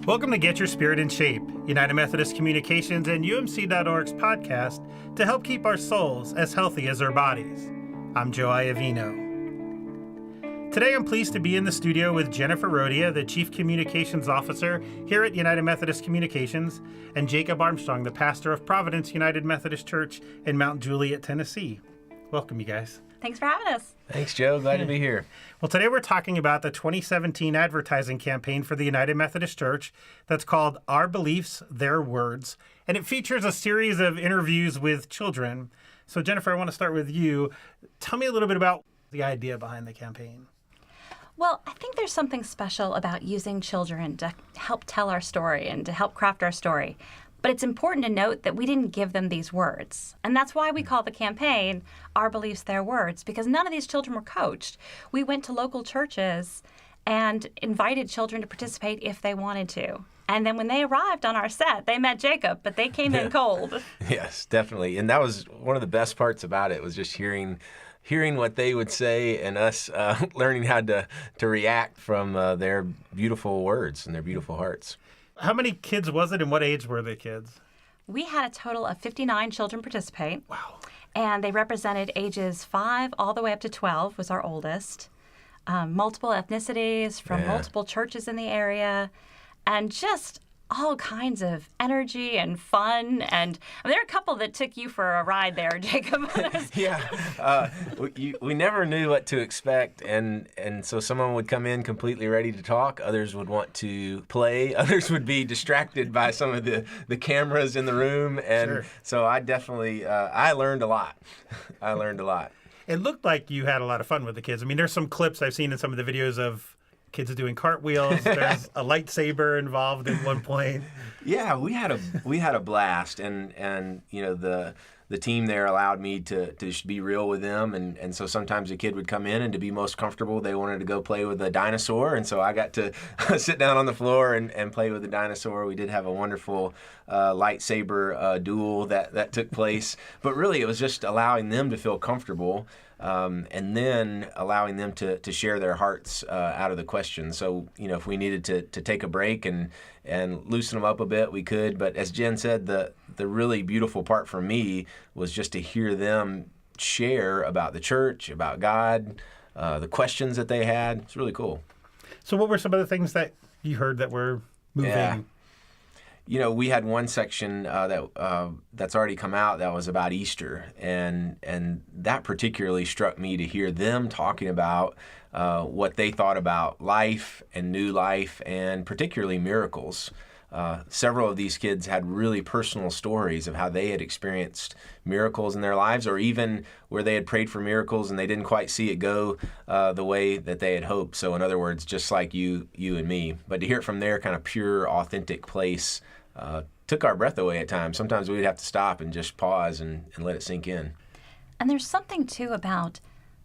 Welcome to Get Your Spirit in Shape, United Methodist Communications and UMC.org's podcast to help keep our souls as healthy as our bodies. I'm Joe Iovino. Today I'm pleased to be in the studio with Jennifer Rodia, the Chief Communications Officer here at United Methodist Communications, and Jacob Armstrong, the pastor of Providence United Methodist Church in Mount Juliet, Tennessee. Welcome, you guys. Thanks for having us. Thanks, Joe. Glad to be here. Well, today we're talking about the 2017 advertising campaign for the United Methodist Church that's called Our Beliefs, Their Words, and it features a series of interviews with children. So, Jennifer, I want to start with you. Tell me a little bit about the idea behind the campaign. Well, I think there's something special about using children to help tell our story and to help craft our story. But it's important to note that we didn't give them these words. And that's why we call the campaign Our Beliefs, Their Words, because none of these children were coached. We went to local churches and invited children to participate if they wanted to. And then when they arrived on our set, they met Jacob, but they came in cold. Yes, definitely. And that was one of the best parts about it, was just hearing what they would say and us learning how to react from their beautiful words and their beautiful hearts. How many kids was it, and what age were the kids? We had a total of 59 children participate. Wow. And they represented ages 5 all the way up to 12 was our oldest. Multiple ethnicities from multiple churches in the area, and just all kinds of energy and fun. And there are a couple that took you for a ride there, Jacob. Yeah. We never knew what to expect. And so someone would come in completely ready to talk. Others would want to play. Others would be distracted by some of the cameras in the room. And Sure. So I definitely, I learned a lot. It looked like you had a lot of fun with the kids. I mean, there's some clips I've seen in some of the videos of kids doing cartwheels. There's a lightsaber involved at one point. Yeah, we had a blast, and you know the team there allowed me to just be real with them, and so sometimes a kid would come in and to be most comfortable they wanted to go play with a dinosaur, and so I got to sit down on the floor and play with the dinosaur. We did have a wonderful lightsaber duel that took place, but really it was just allowing them to feel comfortable. And then allowing them to share their hearts out of the question. So, you know, if we needed to take a break and loosen them up a bit, we could. But as Jen said, the really beautiful part for me was just to hear them share about the church, about God, the questions that they had. It's really cool. So what were some of the things that you heard that were moving? Yeah. You know, we had one section that's already come out that was about Easter, and that particularly struck me to hear them talking about what they thought about life and new life, and particularly miracles. Several of these kids had really personal stories of how they had experienced miracles in their lives, or even where they had prayed for miracles and they didn't quite see it go the way that they had hoped. So in other words, just like you and me. But to hear it from their kind of pure, authentic place took our breath away at times. Sometimes we'd have to stop and just pause and let it sink in. And there's something, too, about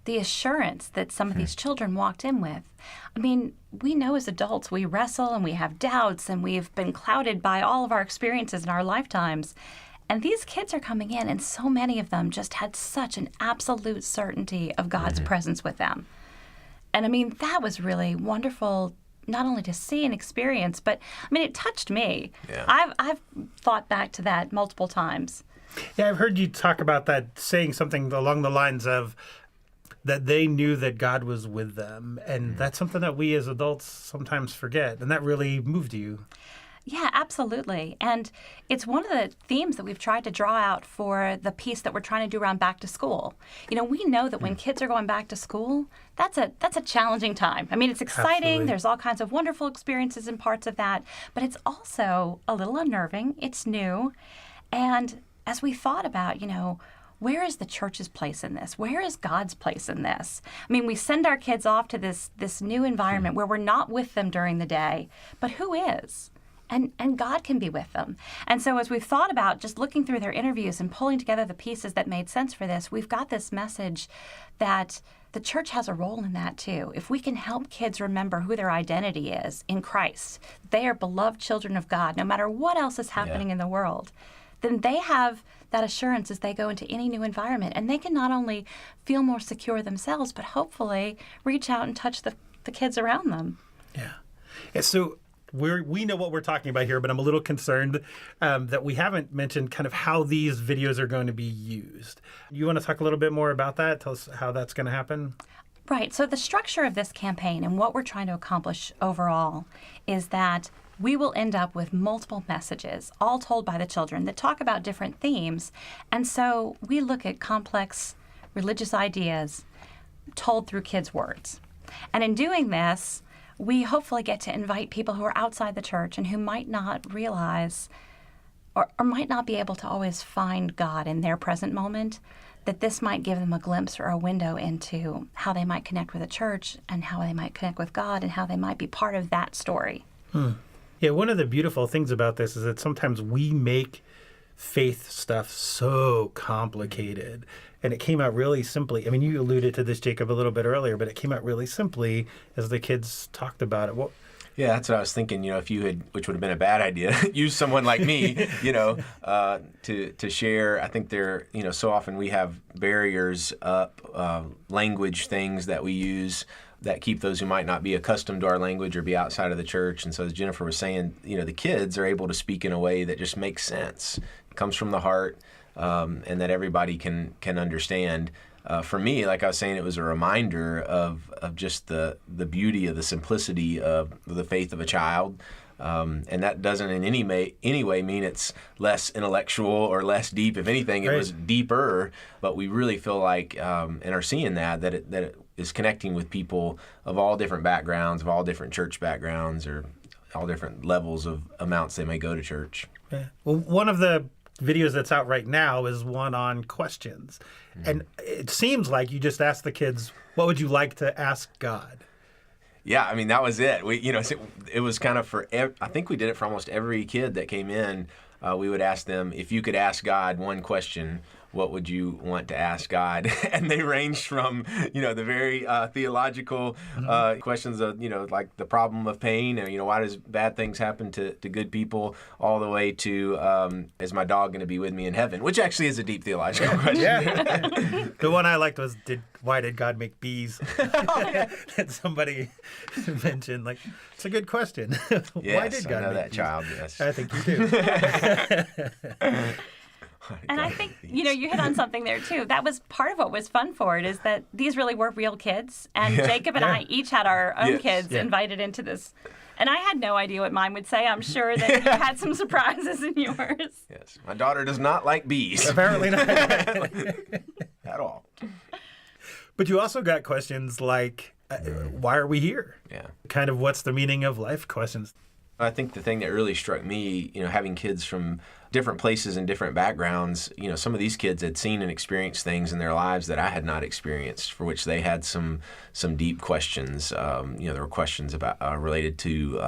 the assurance that some of these children walked in with. I mean, we know as adults we wrestle and we have doubts and we've been clouded by all of our experiences in our lifetimes. And these kids are coming in, and so many of them just had such an absolute certainty of God's presence with them. And I mean, that was really wonderful, not only to see and experience, but I mean, it touched me. Yeah. I've thought back to that multiple times. Yeah, I've heard you talk about that, saying something along the lines of that they knew that God was with them. And that's something that we as adults sometimes forget. And that really moved you. Yeah, absolutely. And it's one of the themes that we've tried to draw out for the piece that we're trying to do around back to school. You know, we know that when kids are going back to school, that's a challenging time. I mean, it's exciting. Absolutely. There's all kinds of wonderful experiences and parts of that, but it's also a little unnerving. It's new. And as we thought about, you know, where is the church's place in this? Where is God's place in this? I mean, we send our kids off to this new environment where we're not with them during the day, but who is? And God can be with them. And so as we've thought about just looking through their interviews and pulling together the pieces that made sense for this, we've got this message that the church has a role in that too. If we can help kids remember who their identity is in Christ, they are beloved children of God, no matter what else is happening in the world, then they have that assurance as they go into any new environment. And they can not only feel more secure themselves, but hopefully reach out and touch the kids around them. Yeah. So we know what we're talking about here, but I'm a little concerned that we haven't mentioned kind of how these videos are going to be used. You want to talk a little bit more about that? Tell us how that's going to happen. Right. So the structure of this campaign and what we're trying to accomplish overall is that we will end up with multiple messages, all told by the children, that talk about different themes. And so we look at complex religious ideas told through kids' words. And in doing this, we hopefully get to invite people who are outside the church and who might not realize or might not be able to always find God in their present moment, that this might give them a glimpse or a window into how they might connect with the church and how they might connect with God and how they might be part of that story. Yeah, one of the beautiful things about this is that sometimes we make faith stuff so complicated. And it came out really simply. I mean, you alluded to this, Jacob, a little bit earlier, but it came out really simply as the kids talked about it. Well, yeah, that's what I was thinking. If you had, which would have been a bad idea, use someone like me, to share. I think so often we have barriers up, language things that we use that keep those who might not be accustomed to our language or be outside of the church. And so as Jennifer was saying, the kids are able to speak in a way that just makes sense. It comes from the heart, and that everybody can understand. For me, like I was saying, it was a reminder of just the beauty of the simplicity of the faith of a child. And that doesn't in any way mean it's less intellectual or less deep. If anything, it was deeper. But we really feel like, and are seeing that it is connecting with people of all different backgrounds, of all different church backgrounds, or all different levels of amounts they may go to church. Yeah. Well, one of the videos that's out right now is one on questions. And it seems like you just asked the kids, what would you like to ask God? Yeah, I mean, that was it. It was kind of I think we did it for almost every kid that came in. We would ask them, if you could ask God one question, what would you want to ask God? And they ranged from, the very theological questions of, like the problem of pain, and, why does bad things happen to good people, all the way to, is my dog going to be with me in heaven? Which actually is a deep theological question. Yeah. The one I liked was, why did God make bees? That somebody mentioned, it's a good question. Yes, why did God I know make that bees? child, yes. I think you do. And I think, you hit on something there, too. That was part of what was fun for it, is that these really were real kids. And Jacob and I each had our own kids invited into this. And I had no idea what mine would say. I'm sure that you had some surprises in yours. Yes. My daughter does not like bees. Apparently not. At all. But you also got questions like, why are we here? Yeah. Kind of what's the meaning of life questions. I think the thing that really struck me, having kids from different places and different backgrounds, some of these kids had seen and experienced things in their lives that I had not experienced, for which they had some deep questions. There were questions about related to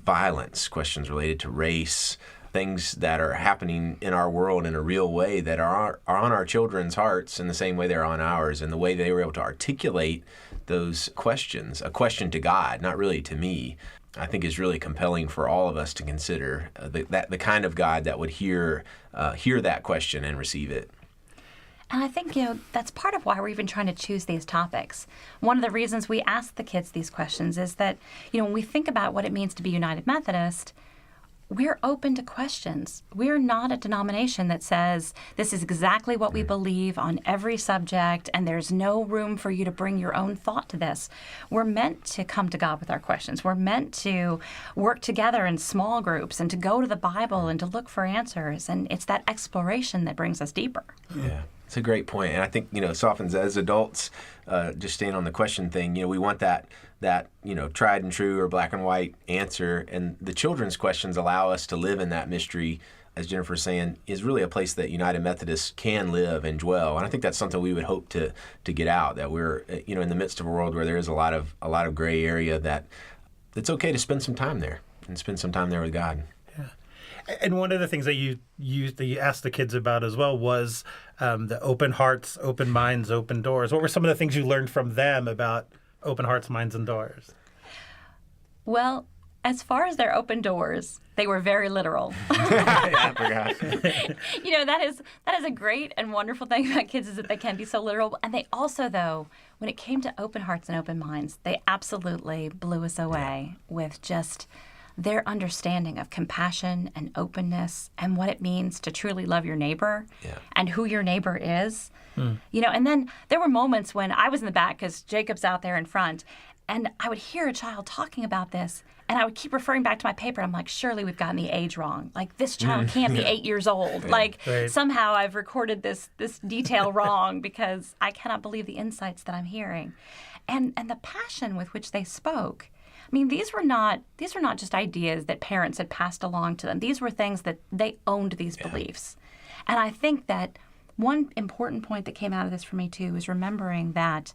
violence, questions related to race, things that are happening in our world in a real way that are on our children's hearts in the same way they're on ours, and the way they were able to articulate those questions, a question to God, not really to me, I think is really compelling for all of us to consider the kind of God that would hear that question and receive it. And I think, that's part of why we're even trying to choose these topics. One of the reasons we ask the kids these questions is that, when we think about what it means to be United Methodist, we're open to questions. We're not a denomination that says this is exactly what we believe on every subject and there's no room for you to bring your own thought to this. We're meant to come to God with our questions. We're meant to work together in small groups and to go to the Bible and to look for answers. And it's that exploration that brings us deeper. Yeah. It's a great point. And I think, so often as adults, just staying on the question thing, we want that tried and true or black and white answer. And the children's questions allow us to live in that mystery, as Jennifer's saying, is really a place that United Methodists can live and dwell. And I think that's something we would hope to get out, that we're, in the midst of a world where there is a lot of gray area, that it's okay to spend some time there and spend some time there with God. And one of the things that you asked the kids about as well was the open hearts, open minds, open doors. What were some of the things you learned from them about open hearts, minds, and doors? Well, as far as their open doors, they were very literal. I forgot. That is a great and wonderful thing about kids, is that they can be so literal. And they also, though, when it came to open hearts and open minds, they absolutely blew us away with just their understanding of compassion and openness and what it means to truly love your neighbor and who your neighbor is. You know, and then there were moments when I was in the back because Jacob's out there in front, and I would hear a child talking about this, and I would keep referring back to my paper. I'm like, surely we've gotten the age wrong. Like, this child can't be 8 years old. Like, somehow I've recorded this detail wrong because I cannot believe the insights that I'm hearing. And the passion with which they spoke. I mean, these were not just ideas that parents had passed along to them. These were things that they owned these beliefs. And I think that one important point that came out of this for me, too, is remembering that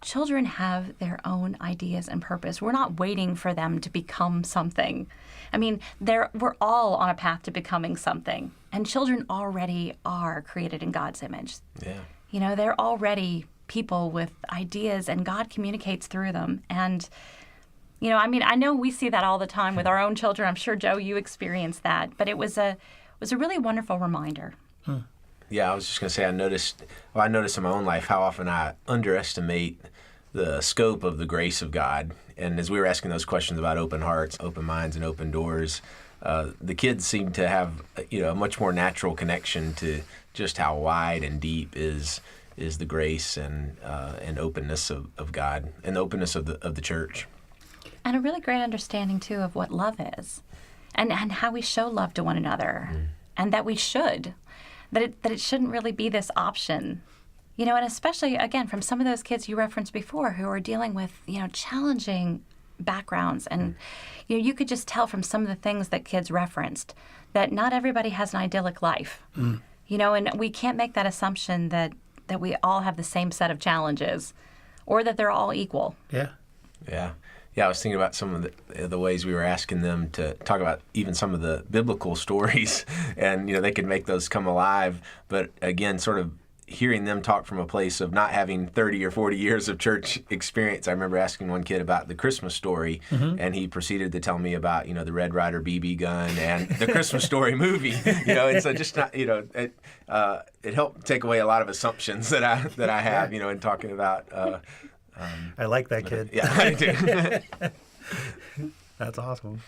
children have their own ideas and purpose. We're not waiting for them to become something. I mean, we're all on a path to becoming something. And children already are created in God's image. Yeah. You know, they're already people with ideas, and God communicates through them. And, you know, I mean, I know we see that all the time with our own children. I'm sure, Joe, you experienced that. But it was a really wonderful reminder. Yeah, I was just going to say, I noticed in my own life how often I underestimate the scope of the grace of God. And as we were asking those questions about open hearts, open minds, and open doors, the kids seem to have, you know, a much more natural connection to just how wide and deep is the grace and openness of God and the openness of the church. And a really great understanding, too, of what love is and how we show love to one another and that we should. That it shouldn't really be this option, you know, and especially, again, from some of those kids you referenced before who are dealing with, you know, challenging backgrounds. And, you know, you could just tell from some of the things that kids referenced that not everybody has an idyllic life, you know, and we can't make that assumption that we all have the same set of challenges or that they're all equal. Yeah. Yeah, I was thinking about some of the ways we were asking them to talk about even some of the biblical stories, and, you know, they could make those come alive. But again, sort of hearing them talk from a place of not having 30 or 40 years of church experience. I remember asking one kid about the Christmas story, and he proceeded to tell me about, you know, the Red Ryder BB gun and the Christmas Story movie. You know, and so just not, you know, it helped take away a lot of assumptions that I have, you know, in talking about. I like that kid. Yeah, I do. That's awesome.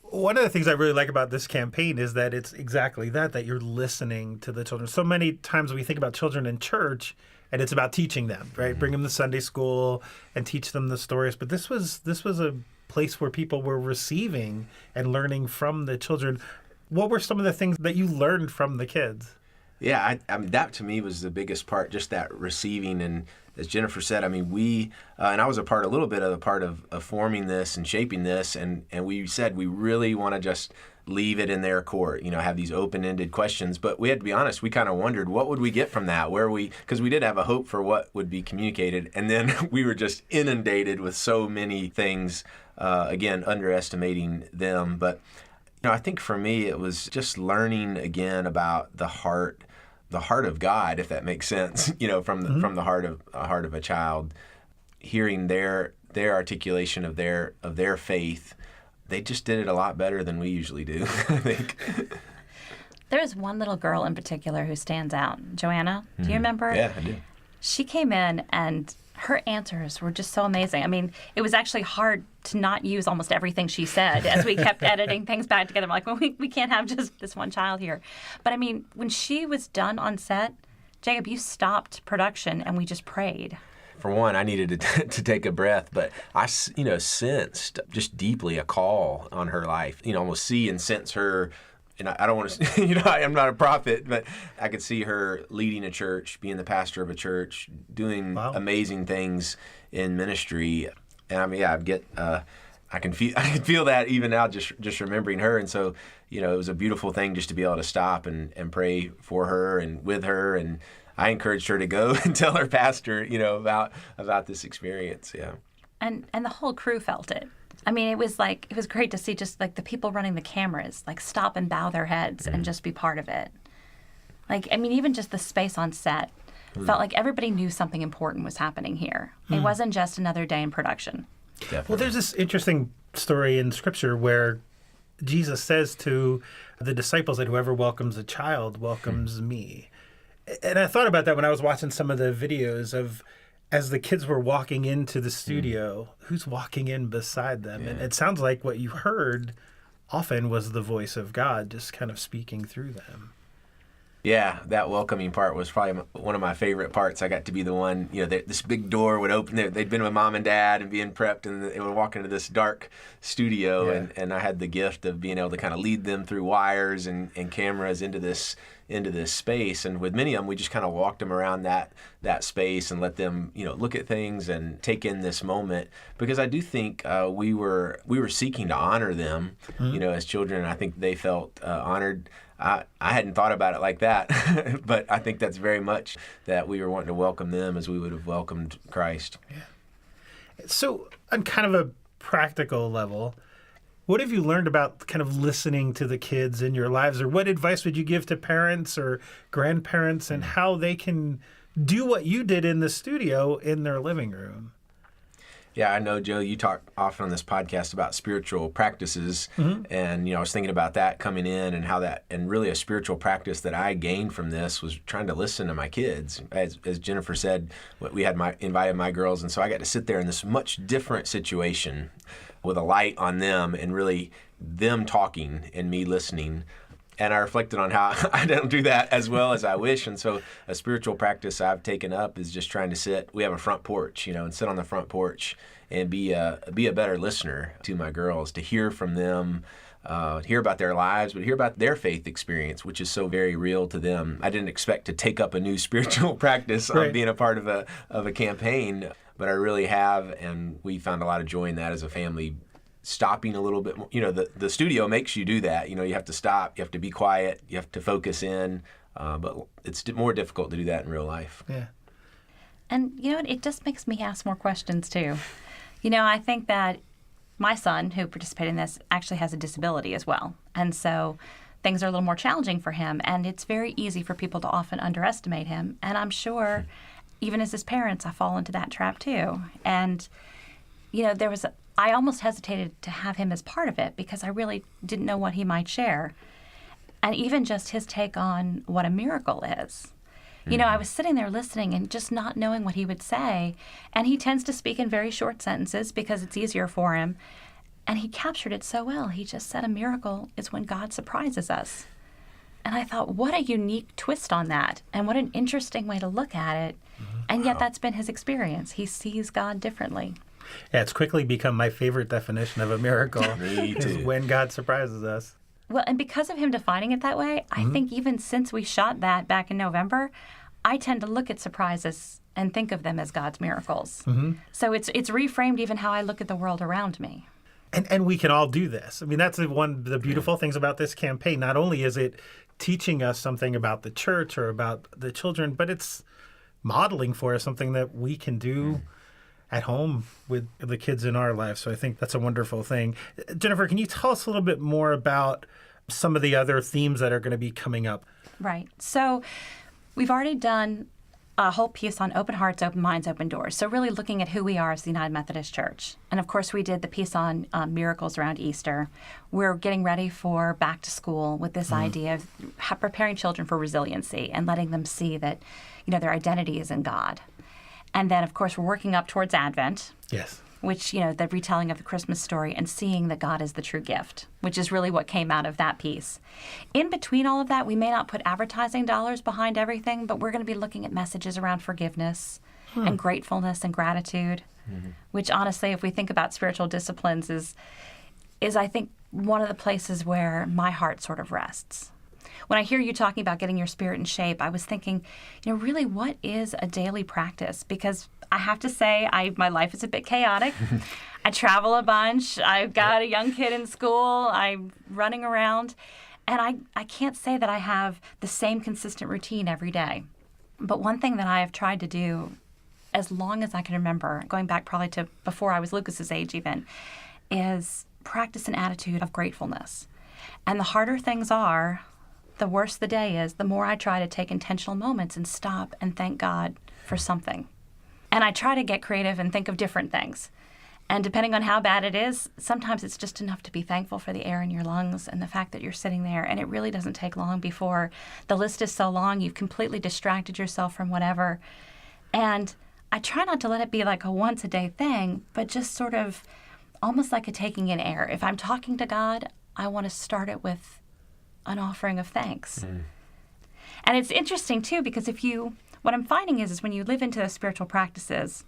One of the things I really like about this campaign is that it's exactly that you're listening to the children. So many times we think about children in church and it's about teaching them, right? Bring them to Sunday school and teach them the stories. But this was a place where people were receiving and learning from the children. What were some of the things that you learned from the kids? Yeah, I mean, that to me was the biggest part, just that receiving. And as Jennifer said, I mean, we, and I was a little bit of a part of forming this and shaping this, and we said we really want to just leave it in their court, you know, have these open-ended questions. But we had to be honest, we kind of wondered, what would we get from that? Because we did have a hope for what would be communicated, and then we were just inundated with so many things, again, underestimating them. But, you know, I think for me, it was just learning again about the heart of God, if that makes sense, you know, from the heart of a child, hearing their articulation of their faith. They just did it a lot better than we usually do, I think. There's one little girl in particular who stands out. Joanna, do you remember? Yeah, I do. She came in and her answers were just so amazing. I mean, it was actually hard to not use almost everything she said as we kept editing things back together. I'm like, well, we can't have just this one child here. But I mean, when she was done on set, Jacob, you stopped production and we just prayed. For one, I needed to take a breath, but I, you know, sensed just deeply a call on her life. You know, almost see and sense her. And I don't want to, you know, I'm not a prophet, but I could see her leading a church, being the pastor of a church, doing amazing things in ministry. And I mean, yeah, I can feel that even now, just remembering her. And so, you know, it was a beautiful thing just to be able to stop and pray for her and with her. And I encouraged her to go and tell her pastor, you know, about this experience. Yeah. And the whole crew felt it. I mean, it was great to see just like the people running the cameras, like stop and bow their heads and just be part of it. Like, I mean, even just the space on set felt like everybody knew something important was happening here. It wasn't just another day in production. Definitely. Well, there's this interesting story in Scripture where Jesus says to the disciples that whoever welcomes a child welcomes me. And I thought about that when I was watching some of the videos of as the kids were walking into the studio, who's walking in beside them? And it sounds like what you heard often was the voice of God just kind of speaking through them. Yeah, that welcoming part was probably one of my favorite parts. I got to be the one, this big door would open. They'd been with mom and dad and being prepped, and they would walk into this dark studio, and I had the gift of being able to kind of lead them through wires and cameras into this space. And with many of them, we just kind of walked them around that space and let them, look at things and take in this moment. Because I do think we were seeking to honor them, as children. And I think they felt honored. I hadn't thought about it like that, but I think that's very much that we were wanting to welcome them as we would have welcomed Christ. Yeah. So on kind of a practical level, what have you learned about kind of listening to the kids in your lives, or what advice would you give to parents or grandparents and how they can do what you did in the studio in their living room? Yeah, I know, Joe, you talk often on this podcast about spiritual practices, and, I was thinking about that coming in and how that, and really a spiritual practice that I gained from this was trying to listen to my kids. As Jennifer said, we had invited my girls, and so I got to sit there in this much different situation with a light on them and really them talking and me listening. And I reflected on how I don't do that as well as I wish. And so a spiritual practice I've taken up is just trying to sit. We have a front porch, and sit on the front porch and be a better listener to my girls, to hear from them, hear about their lives, but hear about their faith experience, which is so very real to them. I didn't expect to take up a new spiritual practice on being a part of a campaign, but I really have, and we found a lot of joy in that as a family. Stopping a little bit more. The studio makes you do that. You have to stop, you have to be quiet, you have to focus in, but it's more difficult to do that in real life. Yeah. And it just makes me ask more questions too. I think that my son, who participated in this, actually has a disability as well. And so things are a little more challenging for him, and it's very easy for people to often underestimate him. And I'm sure, even as his parents, I fall into that trap too. And, I almost hesitated to have him as part of it because I really didn't know what he might share. And even just his take on what a miracle is. I was sitting there listening and just not knowing what he would say. And he tends to speak in very short sentences because it's easier for him. And he captured it so well. He just said a miracle is when God surprises us. And I thought, what a unique twist on that. And what an interesting way to look at it. And yet that's been his experience. He sees God differently. Yeah, it's quickly become my favorite definition of a miracle is when God surprises us. Well, and because of him defining it that way, I think even since we shot that back in November, I tend to look at surprises and think of them as God's miracles. So it's reframed even how I look at the world around me. And we can all do this. I mean, that's one of the beautiful things about this campaign. Not only is it teaching us something about the church or about the children, but it's modeling for us something that we can do at home with the kids in our lives. So I think that's a wonderful thing. Jennifer, can you tell us a little bit more about some of the other themes that are going to be coming up? Right. So we've already done a whole piece on open hearts, open minds, open doors. So really looking at who we are as the United Methodist Church. And of course, we did the piece on miracles around Easter. We're getting ready for back to school with this idea of preparing children for resiliency and letting them see that, their identity is in God. And then, of course, we're working up towards Advent. Yes. Which, the retelling of the Christmas story and seeing that God is the true gift, which is really what came out of that piece. In between all of that, we may not put advertising dollars behind everything, but we're going to be looking at messages around forgiveness and gratefulness and gratitude, which honestly, if we think about spiritual disciplines, is I think one of the places where my heart sort of rests. When I hear you talking about getting your spirit in shape, I was thinking, really what is a daily practice? Because I have to say, my life is a bit chaotic. I travel a bunch. I've got a young kid in school. I'm running around. And I can't say that I have the same consistent routine every day. But one thing that I have tried to do as long as I can remember, going back probably to before I was Lucas's age even, is practice an attitude of gratefulness. And the harder things are, the worse the day is, the more I try to take intentional moments and stop and thank God for something. And I try to get creative and think of different things. And depending on how bad it is, sometimes it's just enough to be thankful for the air in your lungs and the fact that you're sitting there. And it really doesn't take long before the list is so long, you've completely distracted yourself from whatever. And I try not to let it be like a once a day thing, but just sort of almost like a taking in air. If I'm talking to God, I want to start it with an offering of thanks. And it's interesting too, because what I'm finding is when you live into those spiritual practices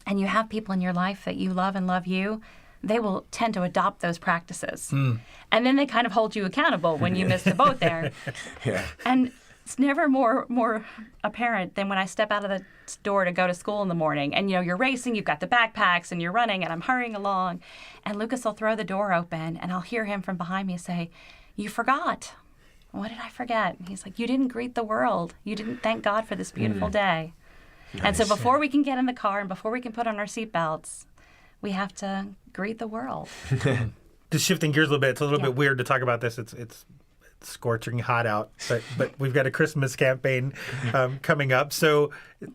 and you have people in your life that you love and love you, they will tend to adopt those practices. And then they kind of hold you accountable when you miss the boat there. Yeah. And it's never more apparent than when I step out of the door to go to school in the morning. And, you're racing, you've got the backpacks, and you're running, and I'm hurrying along. And Lucas will throw the door open, and I'll hear him from behind me say, "You forgot." What did I forget? And he's like, "You didn't greet the world. You didn't thank God for this beautiful day." Nice. And so before we can get in the car and before we can put on our seatbelts, we have to greet the world. Just shifting gears a little bit, it's a little bit weird to talk about this. It's scorching hot out, but we've got a Christmas campaign coming up. So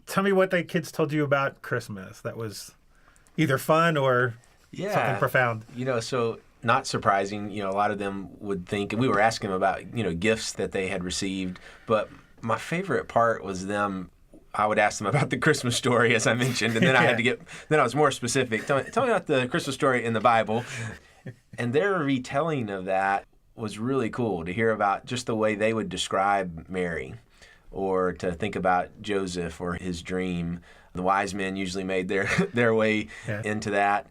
tell me what the kids told you about Christmas that was either fun or something profound. So not surprising, a lot of them would think, and we were asking them about, gifts that they had received. But my favorite part was I would ask them about the Christmas story, as I mentioned, and then then I was more specific. Tell me about the Christmas story in the Bible. And their retelling of that was really cool to hear about just the way they would describe Mary, or to think about Joseph or his dream. The wise men usually made their way into that.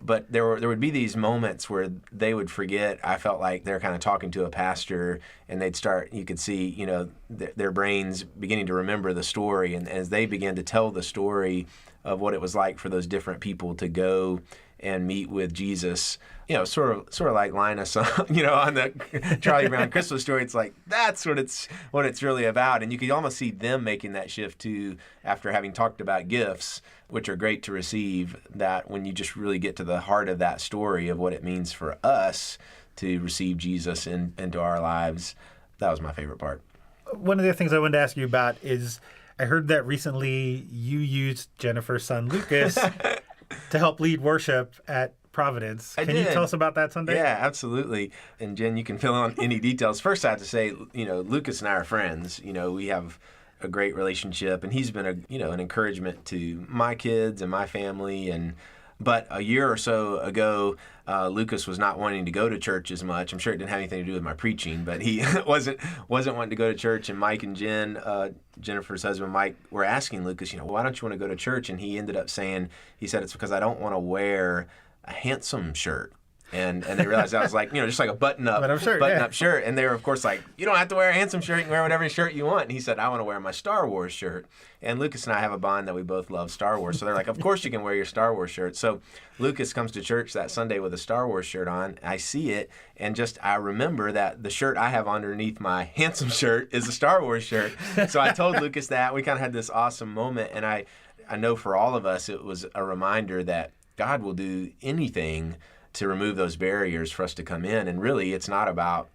But there would be these moments where they would forget. I felt like they're kind of talking to a pastor, and they'd start, you could see, their brains beginning to remember the story. And as they began to tell the story of what it was like for those different people to go and meet with Jesus, sort of like Linus, on the Charlie Brown Christmas story. It's like, that's what it's really about. And you could almost see them making that shift too, after having talked about gifts, which are great to receive, that when you just really get to the heart of that story of what it means for us to receive Jesus into our lives, that was my favorite part. One of the things I wanted to ask you about is, I heard that recently you used Jennifer's son Lucas to help lead worship at Providence. Can you tell us about that Sunday? Yeah, absolutely. And Jen, you can fill in any details. First, I have to say, Lucas and I are friends. We have a great relationship, and he's been an encouragement to my kids and my family. But a year or so ago, Lucas was not wanting to go to church as much. I'm sure it didn't have anything to do with my preaching, but he wasn't wanting to go to church. And Mike and Jen, Jennifer's husband Mike, were asking Lucas, why don't you want to go to church? And he ended up saying, he said, it's because I don't want to wear a handsome shirt. And they realized I was like, just like a button-up shirt. And they were, of course, like, you don't have to wear a handsome shirt. You can wear whatever shirt you want. And he said, I want to wear my Star Wars shirt. And Lucas and I have a bond that we both love Star Wars. So they're like, of course you can wear your Star Wars shirt. So Lucas comes to church that Sunday with a Star Wars shirt on. I see it, and I remember that the shirt I have underneath my handsome shirt is a Star Wars shirt. So I told Lucas that. We kind of had this awesome moment. And I know for all of us, it was a reminder that God will do anything to remove those barriers for us to come in. And really, it's not about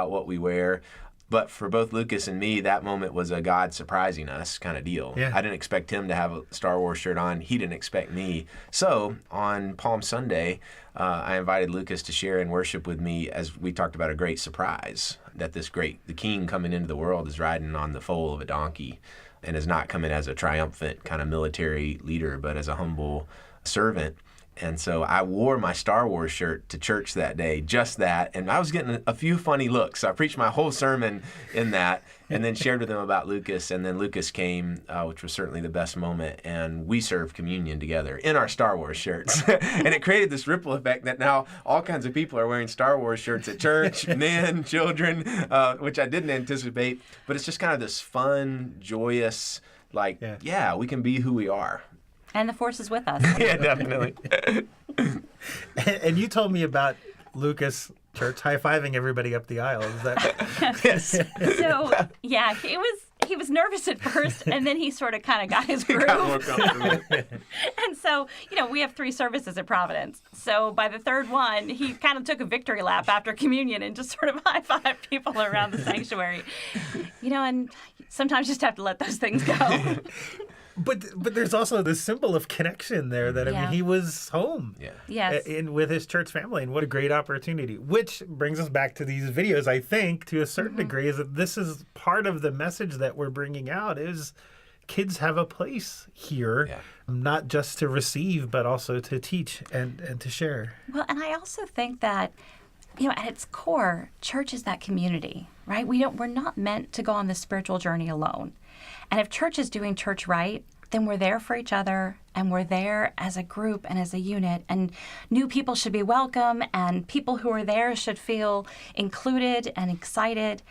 what we wear. But for both Lucas and me, that moment was a God surprising us kind of deal. Yeah. I didn't expect him to have a Star Wars shirt on. He didn't expect me. So on Palm Sunday, I invited Lucas to share and worship with me as we talked about a great surprise, that the king coming into the world is riding on the foal of a donkey and is not coming as a triumphant kind of military leader, but as a humble servant. And so I wore my Star Wars shirt to church that day, just that, and I was getting a few funny looks. So I preached my whole sermon in that, and then shared with them about Lucas. And then Lucas came, which was certainly the best moment, and we served communion together in our Star Wars shirts. And it created this ripple effect that now all kinds of people are wearing Star Wars shirts at church, men, children, which I didn't anticipate. But it's just kind of this fun, joyous, we can be who we are. And the force is with us. Yeah, definitely. And you told me about Lucas church high-fiving everybody up the aisle. Is that? Yes. So, yeah, he was nervous at first, and then he sort of kind of got his groove. Got more comfortable. And so, we have 3 services at Providence. So by the third one, he kind of took a victory lap after communion and just sort of high-fived people around the sanctuary. And sometimes you just have to let those things go. But there's also the symbol of connection there that, he was home. Yeah. Yes. With his church family, and what a great opportunity. Which brings us back to these videos, I think, to a certain degree, is that this is part of the message that we're bringing out is kids have a place here, not just to receive, but also to teach and to share. Well, and I also think that, you know, at its core, church is that community, right? We're not meant to go on this spiritual journey alone. And if church is doing church right, then we're there for each other, and we're there as a group and as a unit. And new people should be welcome, and people who are there should feel included and excited.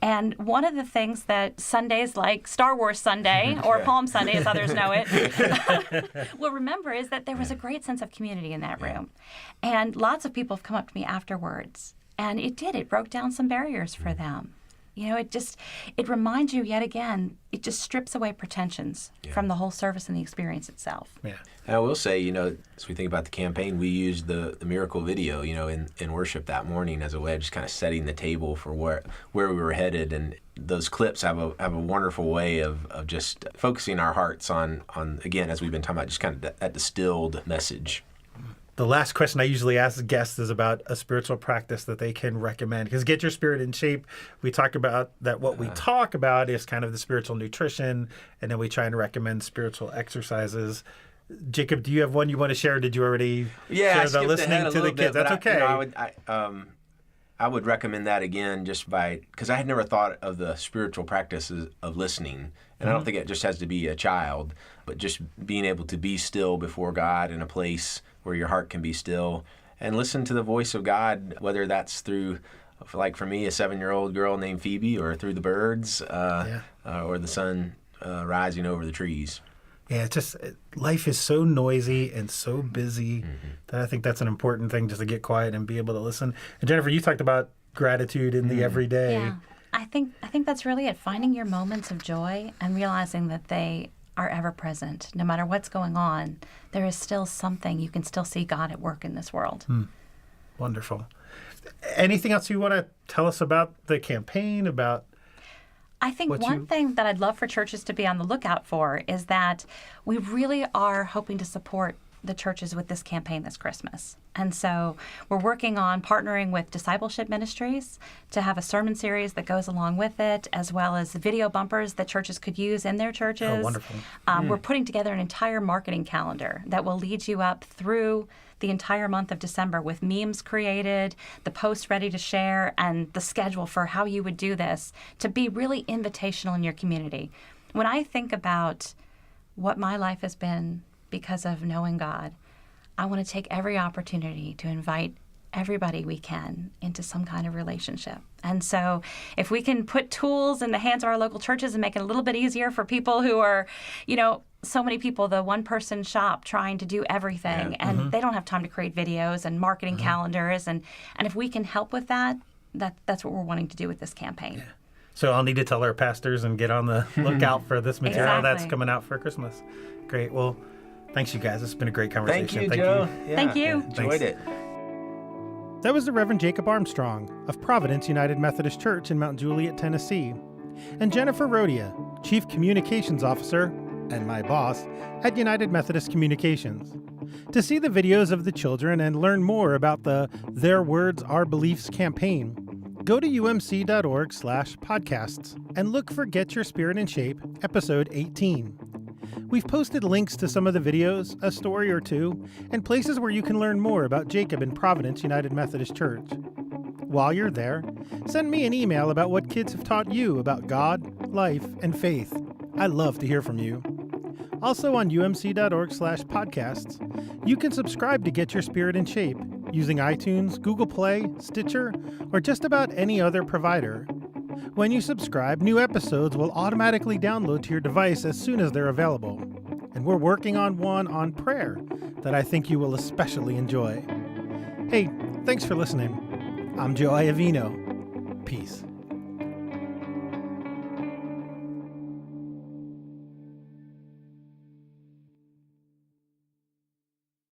And one of the things that Sundays like Star Wars Sunday or Palm Sunday, as others know it, will remember is that there was a great sense of community in that room. And lots of people have come up to me afterwards, and it broke down some barriers for them. You know, it reminds you yet again, it just strips away pretensions from the whole service and the experience itself. Yeah. And I will say, you know, as we think about the campaign, we used the miracle video, you know, in worship that morning as a way of just kind of setting the table for where we were headed. And those clips have a wonderful way of just focusing our hearts on, again, as we've been talking about, just kind of that distilled message. The last question I usually ask guests is about a spiritual practice that they can recommend. Because Get Your Spirit in Shape, we talk about that what we talk about is kind of the spiritual nutrition, and then we try and recommend spiritual exercises. Jacob, do you have one you want to share? Or did you already share the listening to the kids? That's okay. You know, I would recommend that again because I had never thought of the spiritual practices of listening. And I don't think it just has to be a child, but just being able to be still before God in a place where your heart can be still and listen to the voice of God, whether that's through, like for me, a 7-year-old girl named Phoebe, or through the birds, or the sun rising over the trees. Yeah, life is so noisy and so busy that I think that's an important thing, just to get quiet and be able to listen. And Jennifer, you talked about gratitude in the everyday. Yeah, I think that's really it, finding your moments of joy and realizing that they are ever present. No matter what's going on, there is still something. You can still see God at work in this world. Wonderful. Anything else you want to tell us about the campaign, about I think one thing that I'd love for churches to be on the lookout for is that we really are hoping to support the churches with this campaign this Christmas. And so we're working on partnering with discipleship ministries to have a sermon series that goes along with it, as well as video bumpers that churches could use in their churches. Oh, wonderful. We're putting together an entire marketing calendar that will lead you up through the entire month of December with memes created, the posts ready to share, and the schedule for how you would do this to be really invitational in your community. When I think about what my life has been because of knowing God, I want to take every opportunity to invite everybody we can into some kind of relationship. And so if we can put tools in the hands of our local churches and make it a little bit easier for people who are, you know, so many people, the one-person shop trying to do everything, and they don't have time to create videos and marketing calendars. And if we can help with that, that's what we're wanting to do with this campaign. Yeah. So I'll need to tell our pastors and get on the lookout for this material that's coming out for Christmas. Great. Well, thanks, you guys. It's been a great conversation. Thank you, Joe. You. Yeah, Thank you. Enjoyed it. That was the Reverend Jacob Armstrong of Providence United Methodist Church in Mount Juliet, Tennessee, and Jennifer Rodia, Chief Communications Officer and my boss at United Methodist Communications. To see the videos of the children and learn more about the Their Words, Our Beliefs campaign, go to umc.org/podcasts and look for Get Your Spirit in Shape, episode 18. We've posted links to some of the videos, a story or two, and places where you can learn more about Jacob and Providence United Methodist Church. While you're there, send me an email about what kids have taught you about God, life, and faith. I love to hear from you. Also on umc.org/podcasts, you can subscribe to Get Your Spirit in Shape using iTunes, Google Play, Stitcher, or just about any other provider. When you subscribe, new episodes will automatically download to your device as soon as they're available. And we're working on one on prayer that I think you will especially enjoy. Hey, thanks for listening. I'm Joe Iovino. Peace.